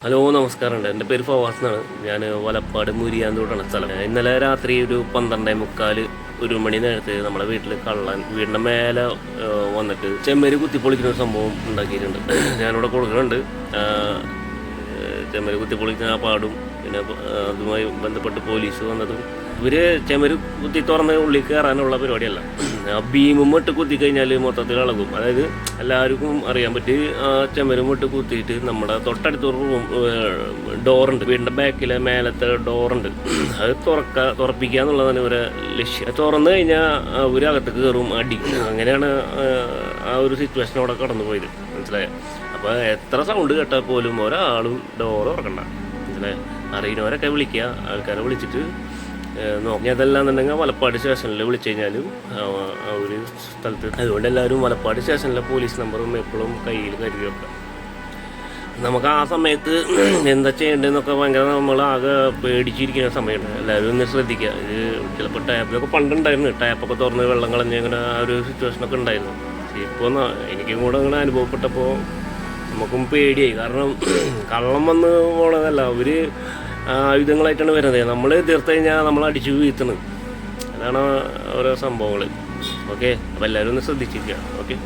Hello നമസ്കാരമുണ്ട്. എൻ്റെ പേര് ഫവാസ് എന്നാണ്. ഞാൻ വലപ്പാട് മുരിയാന്തോട്ടാണ് സ്ഥലം. ഇന്നലെ രാത്രി ഒരു 12:45 1 മണി നേരത്തെ നമ്മുടെ വീട്ടിൽ കള്ളൻ വീടിൻ്റെ മേലെ വന്നിട്ട് ചെമ്മേര് കുത്തിപ്പൊളിക്കുന്ന ഒരു സംഭവം ഉണ്ടാക്കിയിട്ടുണ്ട്. ഞാനിവിടെ കൊടുക്കുന്നുണ്ട്. ചെമ്മേര് കുത്തിപ്പൊളിക്കുന്ന ആ പാടും പിന്നെ അതുമായി ബന്ധപ്പെട്ട് പോലീസ് വന്നതും ഇവര് ചെമര് കുത്തി തുറന്ന് ഉള്ളിൽ കയറാനുള്ള പരിപാടിയല്ല. ഭീമും ഇട്ട് കുത്തി കഴിഞ്ഞാൽ മൊത്തത്തിൽ ഇളകും. അതായത് എല്ലാവർക്കും അറിയാൻ പറ്റി ചെമരും ഇട്ട് കുത്തിയിട്ട് നമ്മുടെ തൊട്ടടുത്തൊരു റൂം ഡോറുണ്ട്, വീടിൻ്റെ ബാക്കിലെ മേലത്തെ ഡോറുണ്ട്. അത് തുറപ്പിക്കുക എന്നുള്ളതാണ് ഇവരെ ലക്ഷ്യം. തുറന്നു കഴിഞ്ഞാൽ അവരകത്ത് കയറും, അടിക്കും. അങ്ങനെയാണ് ആ ഒരു സിറ്റുവേഷൻ അവിടെ കടന്നു പോയത്, മനസ്സിലായോ? അപ്പോൾ എത്ര സൗണ്ട് കേട്ടാൽ പോലും ഒരാളും ഡോറ് തുറക്കണ്ട, മനസ്സിലായോ? അറിയുന്നവരൊക്കെ വിളിക്കുക, ആൾക്കാരെ വിളിച്ചിട്ട് നോക്കി. അതല്ലാന്നുണ്ടെങ്കിൽ വലപ്പാട് സ്റ്റേഷനിൽ വിളിച്ചു കഴിഞ്ഞാലും ആ ഒരു സ്ഥലത്ത്. അതുകൊണ്ട് എല്ലാവരും വലപ്പാട് സ്റ്റേഷനിലെ പോലീസ് നമ്പറും എപ്പോഴും കയ്യിൽ കരുതി വെക്കുക. നമുക്ക് ആ സമയത്ത് എന്താ ചെയ്യേണ്ടതെന്നൊക്കെ ഭയങ്കര നമ്മളാകെ പേടിച്ചിരിക്കുന്ന സമയമാണ്. എല്ലാവരും ഒന്ന് ശ്രദ്ധിക്കുക. ഇത് ചിലപ്പോൾ ടാപ്പിലൊക്കെ പണ്ടുണ്ടായിരുന്നു, ടാപ്പൊക്കെ തുറന്ന് വെള്ളം കളഞ്ഞ് അങ്ങനെ ആ ഒരു സിറ്റുവേഷനൊക്കെ ഉണ്ടായിരുന്നു. ഇപ്പോൾ എനിക്കും കൂടെ അങ്ങനെ അനുഭവപ്പെട്ടപ്പോൾ നമുക്കും പേടിയായി. കാരണം കള്ളം വന്ന് പോണതല്ല, അവർ ആയുധങ്ങളായിട്ടാണ് വരുന്നത്. നമ്മൾ തീർത്ത് കഴിഞ്ഞാൽ നമ്മൾ അടിച്ചു വീഴ്ത്തുന്നത്. അതാണ് ഓരോ സംഭവങ്ങൾ. ഓക്കെ, അപ്പോൾ എല്ലാവരും ഒന്ന് ശ്രദ്ധിച്ചിരിക്കുക. ഓക്കെ.